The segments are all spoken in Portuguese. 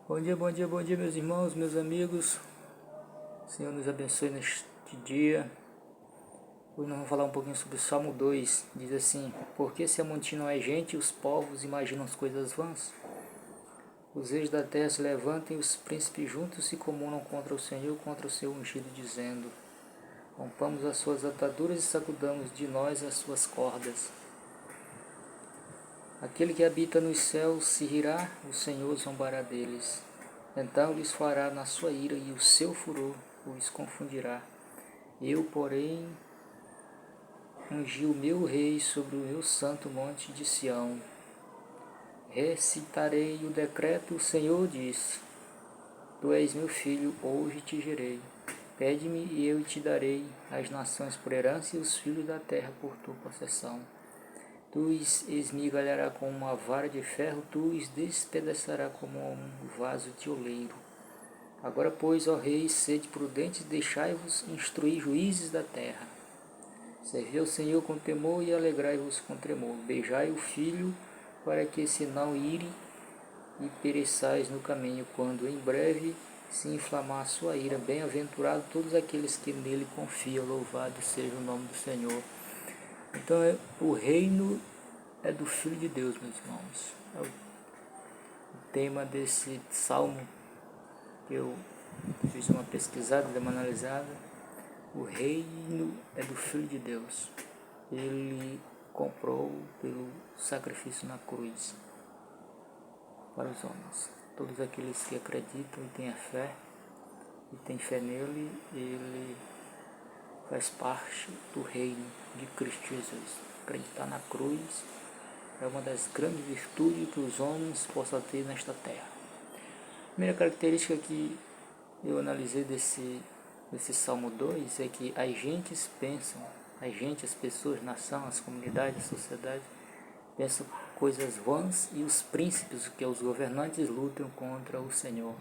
Bom dia, meus irmãos, meus amigos. O Senhor nos abençoe neste dia. Hoje nós vamos falar um pouquinho sobre o Salmo 2. Diz assim: Porque se amontinam a gente, os povos imaginam as coisas vãs. Os reis da terra se levantem, os príncipes juntos se comunam contra o Senhor, contra o seu ungido, dizendo: Rompamos as suas ataduras e sacudamos de nós as suas cordas. Aquele que habita nos céus se rirá, o Senhor zombará deles. Então lhes fará na sua ira e o seu furor os confundirá. Eu, porém, ungi o meu rei sobre o meu santo monte de Sião. Recitarei o decreto, o Senhor disse: Tu és meu filho, hoje te gerei. Pede-me e eu te darei as nações por herança e os filhos da terra por tua possessão. Tu os esmigalharás com uma vara de ferro, tu os despedaçarás como um vaso de oleiro. Agora, pois, ó reis, sede prudentes, deixai-vos instruir juízes da terra. Servi ao Senhor com temor e alegrai-vos com tremor. Beijai o filho, para que se não ire e pereçais no caminho, quando em breve se inflamar a sua ira. Bem-aventurados todos aqueles que nele confiam, louvado seja o nome do Senhor. Então, o reino é do Filho de Deus, meus irmãos. É o tema desse salmo que eu fiz uma pesquisada, uma analisada. O reino é do Filho de Deus. Ele comprou pelo sacrifício na cruz para os homens. Todos aqueles que acreditam e têm a fé, e têm fé nele, ele faz parte do reino de Cristo Jesus. Acreditar na cruz é uma das grandes virtudes que os homens possam ter nesta terra. A primeira característica que eu analisei desse Salmo 2 é que as gentes pensam, as pessoas, nação, as comunidades, a sociedade, pensam coisas vãs e os príncipes, que os governantes, lutam contra o Senhor.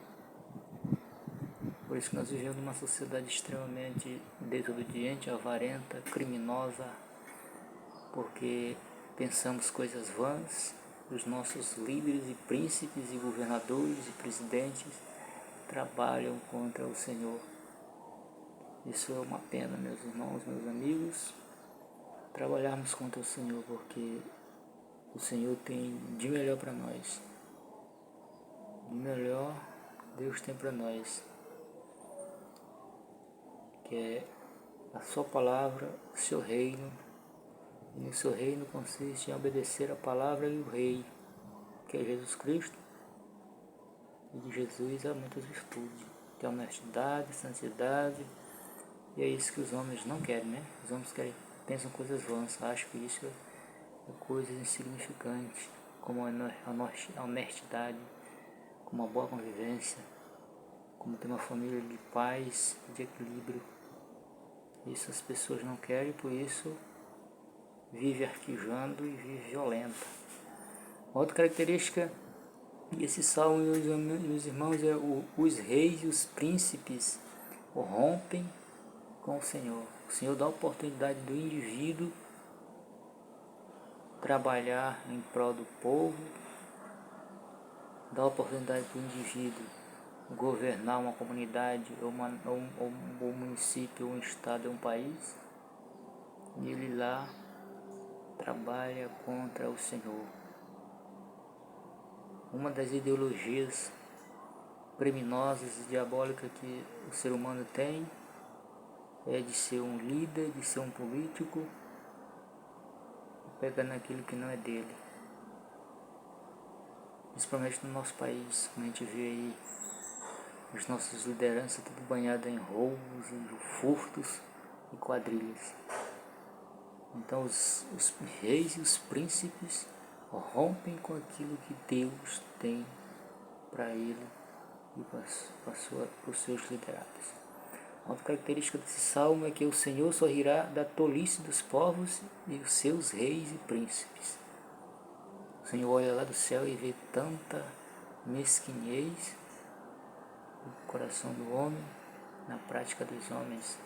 Por isso que nós vivemos numa sociedade extremamente desobediente, avarenta, criminosa, porque pensamos coisas vãs. Os nossos líderes e príncipes e governadores e presidentes trabalham contra o Senhor. Isso é uma pena, meus irmãos, meus amigos, trabalharmos contra o Senhor, porque o Senhor tem de melhor para nós. De melhor Deus tem para nós, que é a sua palavra, o seu reino. E no seu reino consiste em obedecer a palavra e o rei, que é Jesus Cristo. E de Jesus há muitas virtudes, tem honestidade, santidade, e é isso que os homens não querem, né? Os homens pensam coisas vãs, acham que isso é coisas insignificantes, como a honestidade, como uma boa convivência, como ter uma família de paz, de equilíbrio. Isso as pessoas não querem, por isso vive arquejando e vive violenta. Outra característica desse salmo, meus irmãos, é os reis e os príncipes rompem com o Senhor. O Senhor dá a oportunidade do indivíduo trabalhar em prol do povo, dá a oportunidade para o indivíduo governar uma comunidade, ou um município, ou um estado, ou um país, e ele lá trabalha contra o Senhor. Uma das ideologias criminosas e diabólicas que o ser humano tem é de ser um líder, de ser um político, pegando aquilo que não é dele. Principalmente no nosso país, como a gente vê aí as nossas lideranças tudo banhadas em roubos e furtos e quadrilhas. Então os reis e os príncipes rompem com aquilo que Deus tem para ele e para os seus liderados. Outra característica desse salmo é que o Senhor só rirá da tolice dos povos e os seus reis e príncipes. O Senhor olha lá do céu e vê tanta mesquinhez no coração do homem, na prática dos homens.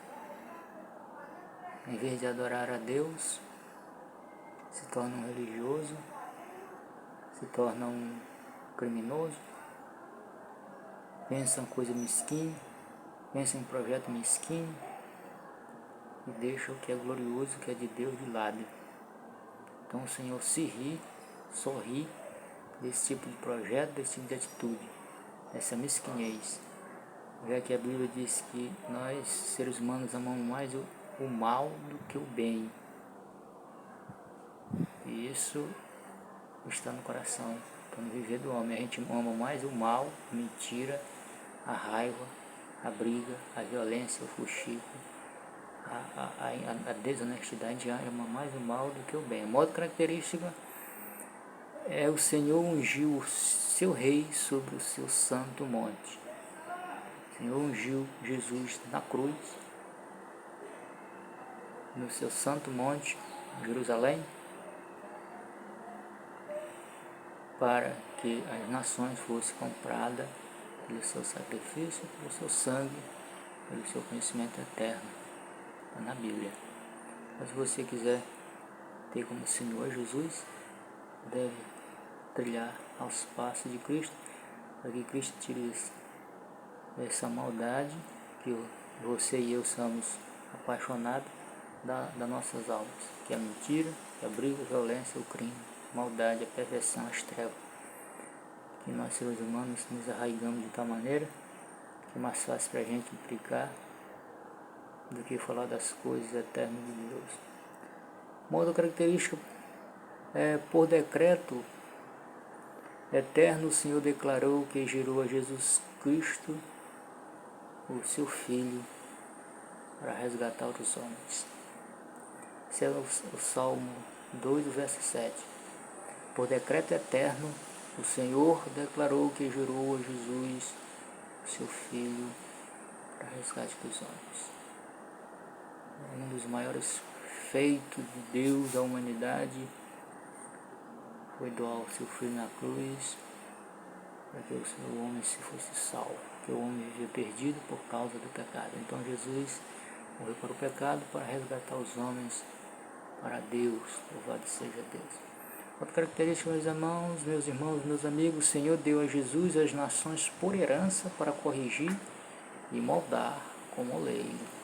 Em vez de adorar a Deus, se torna um religioso, se torna um criminoso, pensa em coisa mesquinha, pensa em projeto mesquinho e deixa o que é glorioso, o que é de Deus de lado. Então o Senhor se ri, sorri desse tipo de projeto, desse tipo de atitude, dessa mesquinhez. Já que a Bíblia diz que nós, seres humanos, amamos mais o mal do que o bem. E isso está no coração, está no viver do homem. A gente ama mais o mal, a mentira, a raiva, a briga, a violência, o fuxico, a desonestidade. A gente ama mais o mal do que o bem. A modo característica é o Senhor ungiu o seu rei sobre o seu santo monte. O Senhor ungiu Jesus na cruz, no seu santo monte, Jerusalém, para que as nações fossem compradas pelo seu sacrifício, pelo seu sangue, pelo seu conhecimento eterno. Está na Bíblia. Mas se você quiser ter como Senhor Jesus, deve trilhar aos passos de Cristo, para que Cristo tire essa maldade que você e eu somos apaixonados das nossas almas, que é a mentira, que é a briga, a violência, o crime, a maldade, a perversão, as trevas. Que nós, seres humanos, nos arraigamos de tal maneira que é mais fácil para a gente implicar do que falar das coisas eternas de Deus. Uma outra característica é, por decreto eterno, o Senhor declarou que gerou a Jesus Cristo, o seu Filho, para resgatar os homens. Esse é o Salmo 2, verso 7. Por decreto eterno, o Senhor declarou que gerou a Jesus, o seu Filho, para resgate dos homens. É um dos maiores feitos de Deus da humanidade foi doar o seu Filho na cruz, para que o homem se fosse salvo, que o homem vivia perdido por causa do pecado. Então Jesus morreu para o pecado, para resgatar os homens para Deus. Louvado seja Deus. Outra característica, meus irmãos, meus amigos, o Senhor deu a Jesus as nações por herança para corrigir e moldar como oleiro.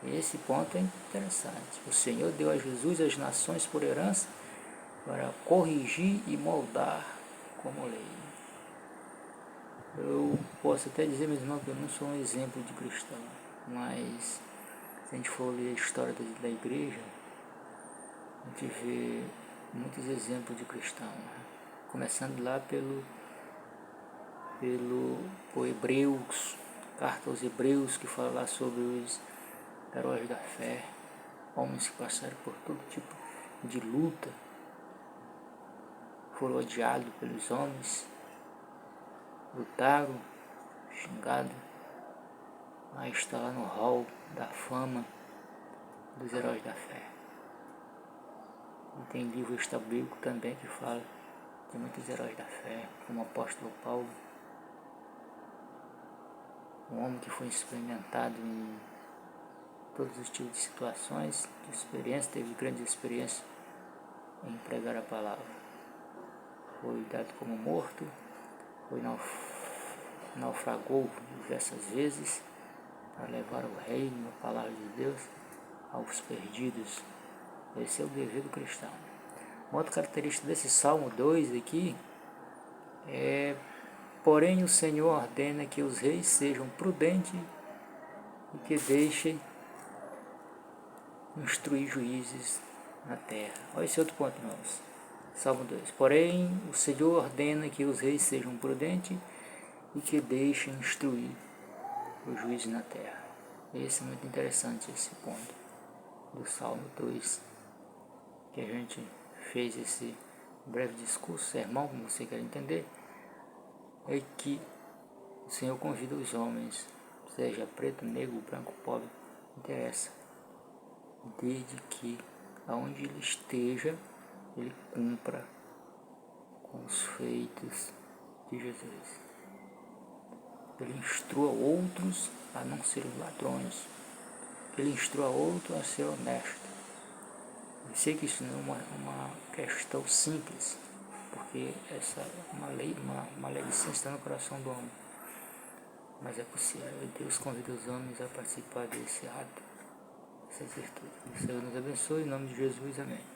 Esse ponto é interessante. O Senhor deu a Jesus as nações por herança para corrigir e moldar como oleiro. Eu posso até dizer, meus irmãos, que eu não sou um exemplo de cristão, mas se a gente for ler a história da igreja, a gente vê muitos exemplos de cristão, né? Começando lá por Hebreus, carta aos Hebreus, que fala lá sobre os heróis da fé, homens que passaram por todo tipo de luta, foram odiados pelos homens, lutaram, xingados, mas está lá no hall da fama dos heróis da fé. E tem livro bíblico também que fala de muitos heróis da fé, como o apóstolo Paulo, um homem que foi experimentado em todos os tipos de situações, de experiência, teve grandes experiências em pregar a palavra. Foi dado como morto, foi naufragou diversas vezes para levar o reino, a palavra de Deus, aos perdidos. Esse é o dever do cristão. Uma outra característica desse Salmo 2 aqui é: porém o Senhor ordena que os reis sejam prudentes e que deixem instruir juízes na terra. Olha esse outro ponto, irmãos. Salmo 2. Porém o Senhor ordena que os reis sejam prudentes e que deixem instruir os juízes na terra. Esse é muito interessante, esse ponto do Salmo 2, que a gente fez esse breve discurso, sermão, como você quer entender, é que o Senhor convida os homens, seja preto, negro, branco, pobre, não interessa, desde que aonde ele esteja, ele cumpra com os feitos de Jesus. Ele instrua outros a não serem ladrões, ele instrua outros a ser honestos. Eu sei que isso não é uma questão simples, porque essa é uma lei, uma maledicência está no coração do homem. mas é possível. Deus convida os homens a participar desse ato, dessas virtudes. O Senhor nos abençoe, em nome de Jesus, amém.